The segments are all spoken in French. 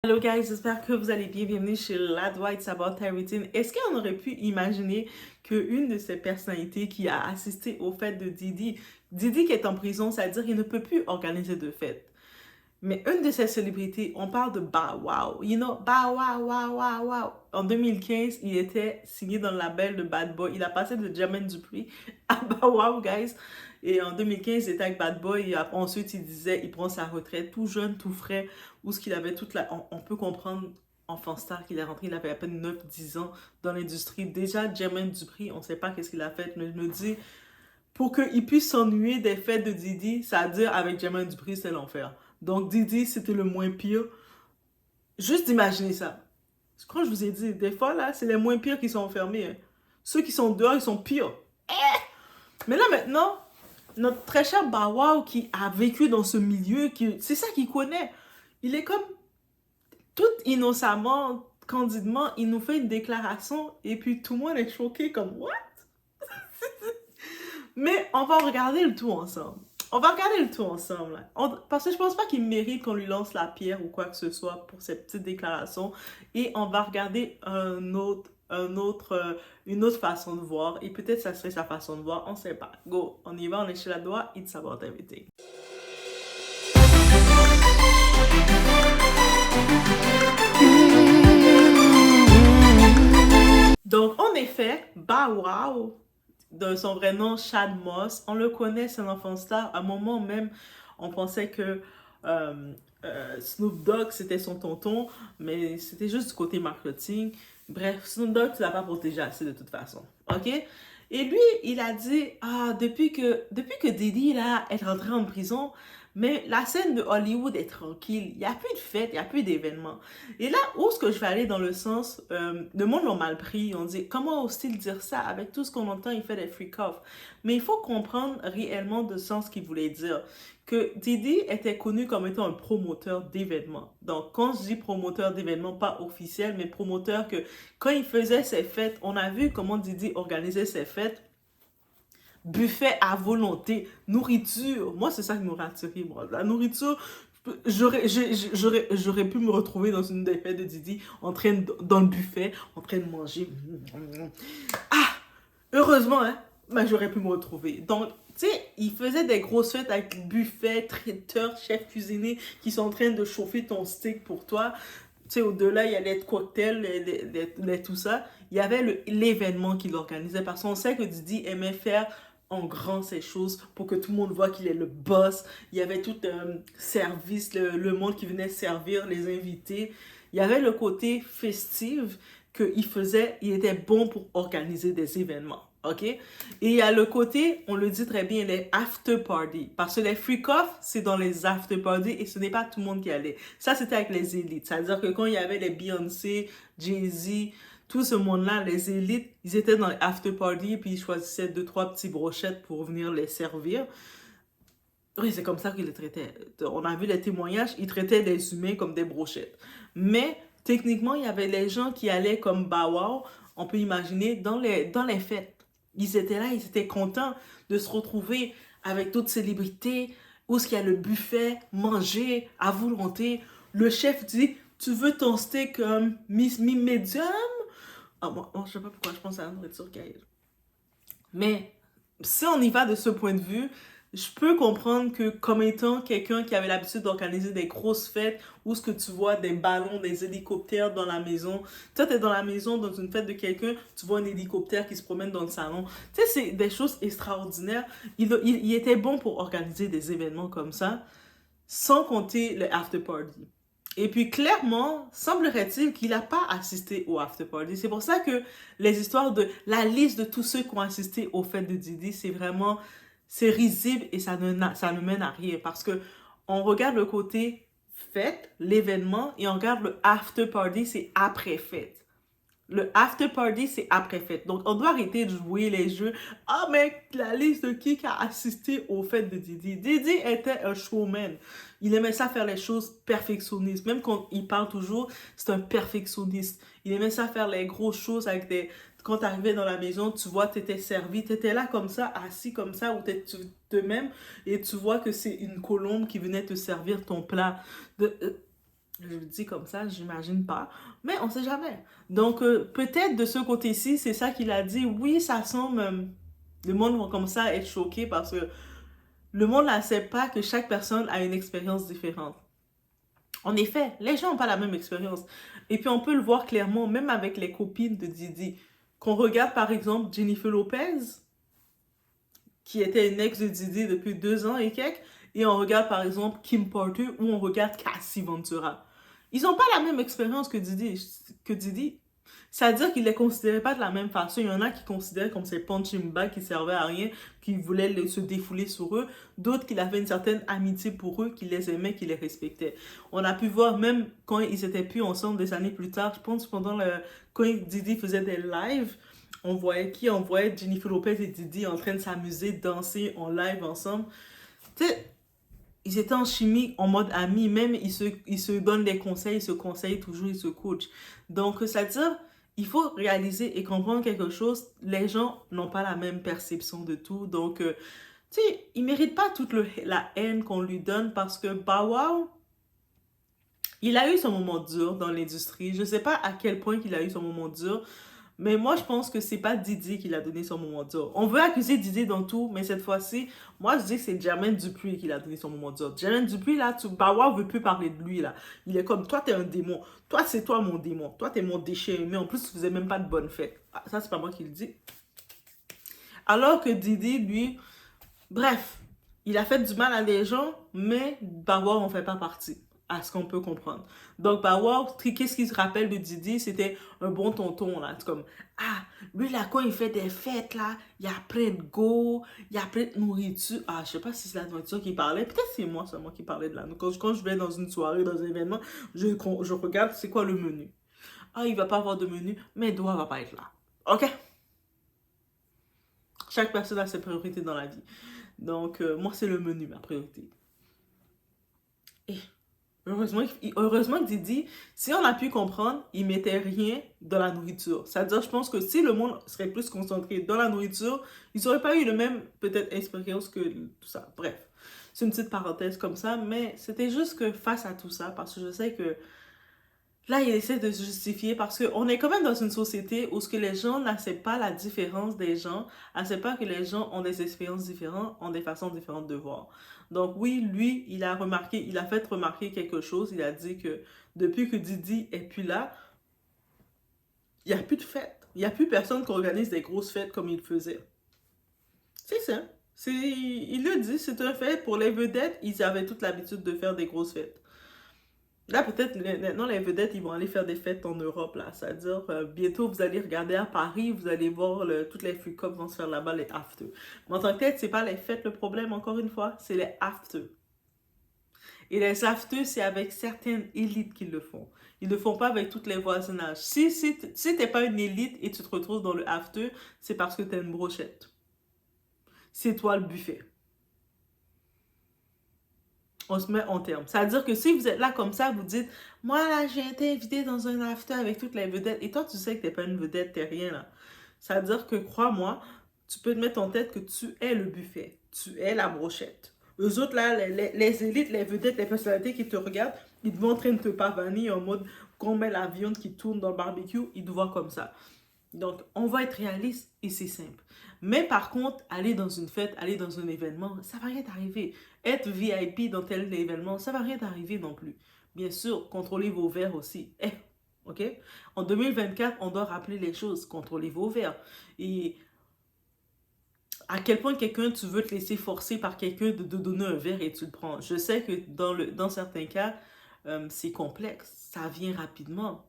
Hello guys, j'espère que vous allez bien. Bienvenue chez Ladwa It's About Everything. Est-ce qu'on aurait pu imaginer qu'une de ces personnalités qui a assisté aux fêtes de Didi qui est en prison, c'est-à-dire qu'il ne peut plus organiser de fêtes. Mais une de ces célébrités, on parle de Bow Wow. You know, Bow Wow, wow, wow, wow. En 2015, il était signé dans le label de Bad Boy. Il a passé de Jermaine Dupri à Bow Wow, guys. Et en 2015, il était avec Bad Boy. Et ensuite, il disait, il prend sa retraite tout jeune, tout frais. Où ce qu'il avait toute la... On peut comprendre, enfant star, qu'il est rentré, il avait à peine 9 10 ans dans l'industrie. Déjà, Jermaine Dupri, on ne sait pas qu'est-ce qu'il a fait, mais je me dis, pour qu'il puisse s'ennuyer des fêtes de Didi, ça veut dire avec Jermaine Dupri, c'est l'enfer. Donc Didi, c'était le moins pire. Juste d'imaginer ça. Je crois que je vous ai dit, des fois, là, c'est les moins pires qui sont enfermés. Hein. Ceux qui sont dehors, ils sont pires. Mais là, maintenant, notre très cher Bawao qui a vécu dans ce milieu, c'est ça qu'il connaît. Il est comme tout innocemment, candidement, il nous fait une déclaration et puis tout le monde est choqué comme what? Mais on va regarder le tout ensemble. On va regarder le tout ensemble. Parce que je pense pas qu'il mérite qu'on lui lance la pierre ou quoi que ce soit pour cette petite déclaration. Et on va regarder une autre façon de voir. Et peut-être ça serait sa façon de voir. On sait pas. Go, on y va, on est chez la doigt. It's about everything. Donc, en effet, Bow Wow, de son vrai nom, Chad Moss, on le connaît, c'est un enfant star. À un moment même, on pensait que Snoop Dogg, c'était son tonton, mais c'était juste du côté marketing. Bref, Snoop Dogg, tu l'as pas protégé assez de toute façon. OK? Et lui, il a dit, ah, depuis que Diddy là, est rentré en prison, mais la scène de Hollywood est tranquille. Il n'y a plus de fêtes, il n'y a plus d'événements. Et là, où est-ce que je vais aller dans le sens, le monde l'a mal pris. On dit, comment ose-t-il dire ça? Avec tout ce qu'on entend, il fait des freak-off. Mais il faut comprendre réellement le sens qu'il voulait dire. Que Didi était connu comme étant un promoteur d'événements. Donc, quand je dis promoteur d'événements, pas officiel, mais promoteur que quand il faisait ses fêtes, on a vu comment Didi organisait ses fêtes. Buffet à volonté, nourriture. Moi, c'est ça qui m'aurait attiré, moi. La nourriture, j'aurais pu me retrouver dans une des fêtes de Didi, dans le buffet, en train de manger. Ah! Heureusement, hein? Ben, j'aurais pu me retrouver. Donc, tu sais, il faisait des grosses fêtes avec buffet, traiteur, chef cuisinier qui sont en train de chauffer ton steak pour toi. Tu sais, au-delà, il y a les cocktails, tout ça. Il y avait l'événement qu'il organisait parce qu'on sait que Didi aimait faire en grand ces choses pour que tout le monde voit qu'il est le boss. Il y avait tout un service, le monde qui venait servir, les invités. Il y avait le côté festif qu'il faisait, il était bon pour organiser des événements. OK? Et il y a le côté, on le dit très bien, les after party. Parce que les freak-off, c'est dans les after party et ce n'est pas tout le monde qui allait. Ça, c'était avec les élites. C'est-à-dire que quand il y avait les Beyoncé, Jay-Z, tout ce monde-là, les élites, ils étaient dans les after party et puis ils choisissaient 2 3 petits brochettes pour venir les servir. Oui, c'est comme ça qu'ils les traitaient. On a vu les témoignages, ils traitaient des humains comme des brochettes. Mais techniquement, il y avait les gens qui allaient comme Bow, on peut imaginer, dans les fêtes. Ils étaient là, ils étaient contents de se retrouver avec d'autres célébrités, où est-ce qu'il y a le buffet, manger à volonté. Le chef dit, tu veux ton steak mi-médium? Ah, bon, je sais pas pourquoi je pense à la nourriture qui arrive. Mais si on y va de ce point de vue, je peux comprendre que comme étant quelqu'un qui avait l'habitude d'organiser des grosses fêtes où ce que tu vois des ballons, des hélicoptères dans la maison. Toi, tu es dans la maison, dans une fête de quelqu'un, tu vois un hélicoptère qui se promène dans le salon. Tu sais, c'est des choses extraordinaires. Il était bon pour organiser des événements comme ça, sans compter le after party. Et puis clairement, semblerait-il qu'il n'a pas assisté au after party. C'est pour ça que les histoires de la liste de tous ceux qui ont assisté aux fêtes de Didi, c'est vraiment, c'est risible et ça ne mène à rien. Parce que on regarde le côté fête, l'événement, et on regarde le after party, c'est après fête. Le after party, c'est après fête. Donc, on doit arrêter de jouer les jeux. Ah, mais la liste de qui a assisté aux fêtes de Didi. Didi était un showman. Il aimait ça faire les choses perfectionnistes. Même quand il parle toujours, c'est un perfectionniste. Il aimait ça faire les grosses choses avec des... Quand tu arrivais dans la maison, tu vois, tu étais servi, tu étais là comme ça, assis comme ça, ou tu te même, et tu vois que c'est une colombe qui venait te servir ton plat. Je le dis comme ça, j'imagine pas. Mais on sait jamais. Donc, peut-être de ce côté-ci, c'est ça qu'il a dit. Oui, ça semble... le monde va comme ça être choqué parce que le monde n'accepte pas que chaque personne a une expérience différente. En effet, les gens n'ont pas la même expérience. Et puis, on peut le voir clairement, même avec les copines de Didi. Qu'on regarde, par exemple, Jennifer Lopez, qui était une ex de Didi depuis 2 ans et quelques, et on regarde, par exemple, Kim Porter, ou on regarde Cassie Ventura. Ils n'ont pas la même expérience que Didi. C'est-à-dire qu'ils ne les considéraient pas de la même façon. Il y en a qui considéraient comme ces punching bags qui servaient à rien, qui voulaient se défouler sur eux. D'autres qui avaient une certaine amitié pour eux, qui les aimaient, qui les respectaient. On a pu voir même quand ils étaient plus ensemble des années plus tard, je pense quand Didi faisait des lives, on voyait qui? On voyait Jennifer Lopez et Didi en train de s'amuser, danser en live ensemble. Tu sais, ils étaient en chimie, en mode amis, même ils se donnent des conseils, ils se conseillent toujours, ils se coachent. Donc, c'est-à-dire, il faut réaliser et comprendre quelque chose, les gens n'ont pas la même perception de tout. Donc, tu sais, il ne mérite pas toute la haine qu'on lui donne parce que, bah wow, il a eu son moment dur dans l'industrie. Je ne sais pas à quel point il a eu son moment dur, mais moi, je pense que c'est pas Didi qui l'a donné son moment dur. On veut accuser Didi dans tout, mais cette fois-ci, moi, je dis que c'est Jermaine Dupri qui l'a donné son moment dur. Jermaine Dupri, là, Bawa veut plus parler de lui, là. Il est comme, toi, t'es un démon. Toi, c'est toi mon démon. Toi, t'es mon déchet. Mais en plus, tu faisais même pas de bonne fête. Ah, ça, c'est pas moi qui le dis. Alors que Didi, lui, bref, il a fait du mal à des gens, mais Bawa en fait pas partie, à ce qu'on peut comprendre. Donc Bawa, qu'est-ce qu'il se rappelle de Didi? C'était un bon tonton, là. C'est comme, ah, lui, là, quand il fait des fêtes, là, il y a plein de go, il y a plein de nourriture. Ah, je sais pas si c'est la nourriture qui parlait. Peut-être c'est moi seulement qui parlais de la nourriture. Quand je vais dans une soirée, dans un événement, je regarde c'est quoi le menu. Ah, il va pas avoir de menu, mais Doua va pas être là. OK? Chaque personne a ses priorités dans la vie. Donc, moi, c'est le menu, ma priorité. Et heureusement que Didi, si on a pu comprendre, il mettait rien dans la nourriture. C'est-à-dire, je pense que si le monde serait plus concentré dans la nourriture, ils n'auraient pas eu le même, peut-être, expérience que tout ça. Bref, c'est une petite parenthèse comme ça, mais c'était juste que face à tout ça, parce que je sais que là, il essaie de se justifier parce qu'on est quand même dans une société où ce que les gens n'acceptent pas la différence des gens, n'acceptent pas que les gens ont des expériences différentes, ont des façons différentes de voir. Donc oui, lui, il a fait remarquer quelque chose. Il a dit que depuis que Didi est plus là, il n'y a plus de fêtes. Il n'y a plus personne qui organise des grosses fêtes comme il faisait. C'est ça. Il le dit, c'est un fait. Pour les vedettes, ils avaient toute l'habitude de faire des grosses fêtes. Là, peut-être, maintenant, les vedettes, ils vont aller faire des fêtes en Europe, là. C'est-à-dire, bientôt, vous allez regarder à Paris, vous allez voir toutes les free cups vont se faire là-bas, les after. Mais en tant que tel, c'est pas les fêtes le problème, encore une fois, c'est les after. Et les after, c'est avec certaines élites qu'ils le font. Ils ne le font pas avec toutes les voisinages. Si t'es pas une élite et tu te retrouves dans le after, c'est parce que t'es une brochette. C'est toi le buffet. On se met en terme. C'est-à-dire que si vous êtes là comme ça, vous dites, moi là, j'ai été invité dans un after avec toutes les vedettes, et toi, tu sais que t'es pas une vedette, t'es rien là. C'est-à-dire que, crois-moi, tu peux te mettre en tête que tu es le buffet, tu es la brochette. Eux autres là, les élites, les vedettes, les personnalités qui te regardent, ils te voient en train de te pavaner en mode, qu'on met la viande qui tourne dans le barbecue, ils te voient comme ça. Donc, on va être réaliste et c'est simple. Mais par contre, aller dans une fête, aller dans un événement, ça va rien t'arriver. Être VIP dans tel événement, ça va rien t'arriver non plus. Bien sûr, contrôlez vos verres aussi. OK? En 2024, on doit rappeler les choses. Contrôlez vos verres. Et à quel point tu veux te laisser forcer par quelqu'un de donner un verre et tu le prends. Je sais que dans certains cas, c'est complexe. Ça vient rapidement.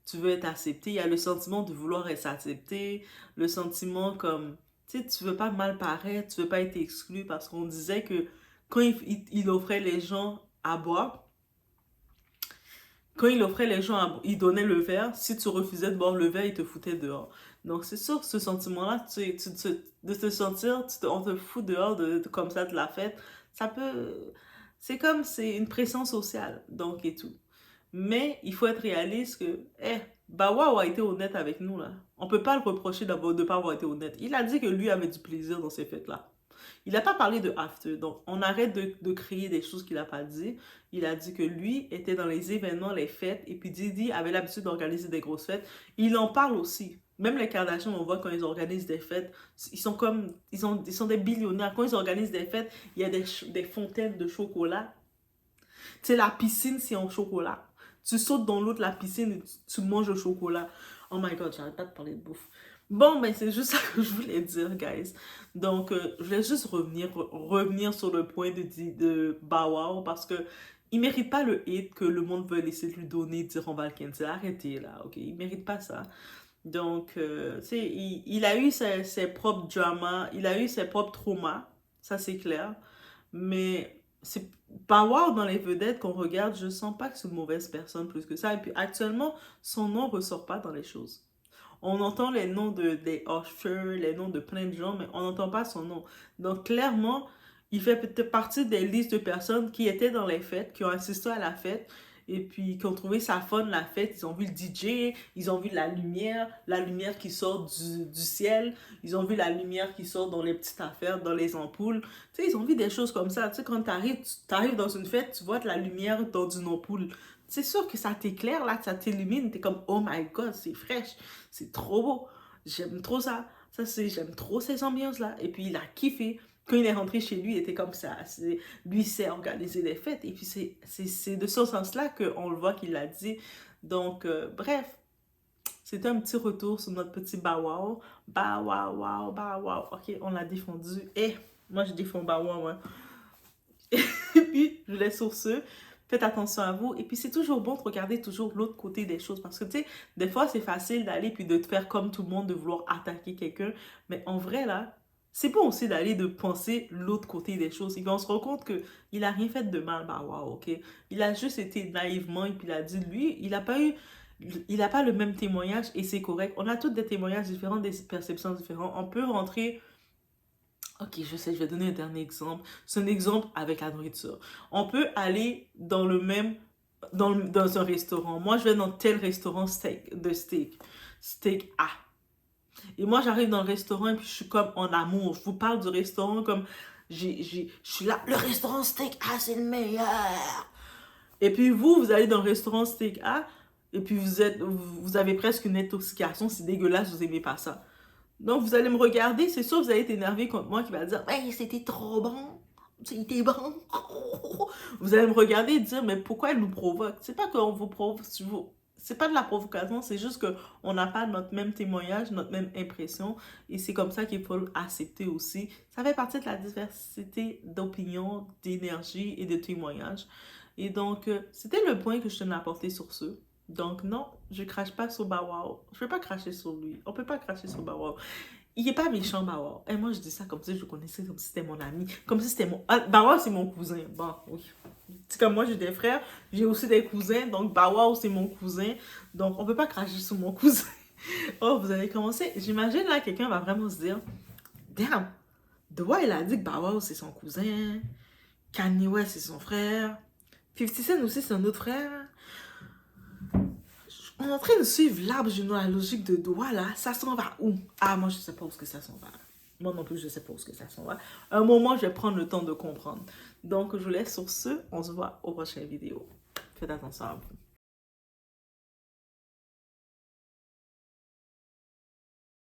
Tu veux être accepté. Il y a le sentiment de vouloir être accepté, le sentiment comme, tu sais, tu veux pas mal paraître, tu veux pas être exclu parce qu'on disait que quand il offrait les gens à boire, quand il offrait les gens à boire, il donnait le verre, si tu refusais de boire le verre, il te foutait dehors. Donc c'est sûr, ce sentiment-là, de te sentir, on te fout dehors comme ça de la fête, ça peut, c'est une pression sociale, donc et tout. Mais il faut être réaliste que, Bawa a été honnête avec nous, là. On peut pas le reprocher de ne pas avoir été honnête. Il a dit que lui avait du plaisir dans ces fêtes-là. Il n'a pas parlé de after, donc on arrête de créer des choses qu'il n'a pas dit. Il a dit que lui était dans les événements, les fêtes, et puis Didi avait l'habitude d'organiser des grosses fêtes. Il en parle aussi. Même les Kardashians, on voit quand ils organisent des fêtes, ils sont comme, ils sont des billionnaires. Quand ils organisent des fêtes, il y a des fontaines de chocolat. Tu sais, la piscine, c'est en chocolat. Tu sautes dans l'eau de la piscine et tu manges le chocolat. Oh my god, j'arrête pas de parler de bouffe. Bon, ben c'est juste ça que je voulais dire, guys. Donc, je voulais juste revenir sur le point de Bow Wow parce que il mérite pas le hate que le monde veut laisser lui donner, dire on va le cancel. Arrêtez là, ok? Il mérite pas ça. Donc, tu sais, il a eu ses propres dramas, il a eu ses propres traumas, ça c'est clair. Mais c'est pas wow dans les vedettes qu'on regarde, je sens pas que c'est une mauvaise personne plus que ça. Et puis actuellement, son nom ressort pas dans les choses. On entend les noms des Usher, les noms de plein de gens, mais on n'entend pas son nom. Donc clairement, il fait peut-être partie des listes de personnes qui étaient dans les fêtes, qui ont assisté à la fête, et puis qui ont trouvé ça fun, la fête. Ils ont vu le DJ, ils ont vu la lumière qui sort du ciel, ils ont vu la lumière qui sort dans les petites affaires, dans les ampoules. Tu sais, ils ont vu des choses comme ça. Tu sais, quand t'arrives dans une fête, tu vois de la lumière dans une ampoule. C'est sûr que ça t'éclaire, là, ça t'illumine. T'es comme, oh my god, c'est fraîche, c'est trop beau. J'aime trop ça. J'aime trop ces ambiances-là. Et puis, il a kiffé. Quand il est rentré chez lui, il était comme ça. Lui, sait organiser des fêtes. Et puis, c'est de ce sens-là qu'on le voit qu'il l'a dit. Donc, bref, c'était un petit retour sur notre petit Bow Wow. Bow Wow, wow, Bow Wow. Ok, on l'a défendu. Et moi, je défends Bow Wow, moi. Et puis, je laisse sur ce. Faites attention à vous. Et puis, c'est toujours bon de regarder toujours l'autre côté des choses. Parce que, tu sais, des fois, c'est facile d'aller puis de te faire comme tout le monde, de vouloir attaquer quelqu'un. Mais en vrai, là, c'est bon aussi d'aller de penser l'autre côté des choses. Et puis, on se rend compte qu'il n'a rien fait de mal. Bah, wow, ok. Il a juste été naïvement et puis il a dit, lui, il n'a pas le même témoignage et c'est correct. On a tous des témoignages différents, des perceptions différentes. On peut rentrer. Ok, je sais, je vais donner un dernier exemple. C'est un exemple avec la nourriture. On peut aller dans le même, dans un restaurant. Moi, je vais dans tel restaurant steak A. Et moi, j'arrive dans le restaurant et puis je suis comme en amour. Je vous parle du restaurant comme, je suis là, le restaurant steak A, c'est le meilleur. Et puis vous allez dans le restaurant steak A et puis vous avez presque une intoxication, c'est dégueulasse, vous aimez pas ça. Donc, vous allez me regarder, c'est sûr que vous allez être énervé contre moi qui va dire « Ouais, c'était trop bon, c'était bon. » Vous allez me regarder et dire « Mais pourquoi elle nous provoque? » C'est pas qu'on vous provoque, c'est pas de la provocation, c'est juste qu'on n'a pas notre même témoignage, notre même impression. Et c'est comme ça qu'il faut l'accepter aussi. Ça fait partie de la diversité d'opinions, d'énergie et de témoignages. Et donc, c'était le point que je tenais à apporter sur ce. Donc non, je crache pas sur Bow Wow. Je vais pas cracher sur lui. On peut pas cracher sur Bow Wow. Il est pas méchant, Bow Wow. Et moi, je dis ça comme si je le connaissais, comme si c'était mon ami. Comme si c'était mon... Ah, Bow Wow, c'est mon cousin. Bon, oui. C'est comme moi, j'ai des frères. J'ai aussi des cousins. Donc, Bow Wow, c'est mon cousin. Donc, on peut pas cracher sur mon cousin. Oh, vous avez commencé. J'imagine, là, quelqu'un va vraiment se dire, damn, Doa, il a dit que Bow Wow, c'est son cousin. Kanye West, c'est son frère. 50 Cent aussi, c'est un autre frère. On est en train de suivre l'arbre généalogique de Doha, là. Ça s'en va où? Ah, moi, je sais pas où est-ce que ça s'en va. Moi non plus, je sais pas où est-ce que ça s'en va. Un moment, je vais prendre le temps de comprendre. Donc, je vous laisse sur ce. On se voit aux prochaines vidéos. Faites attention à vous.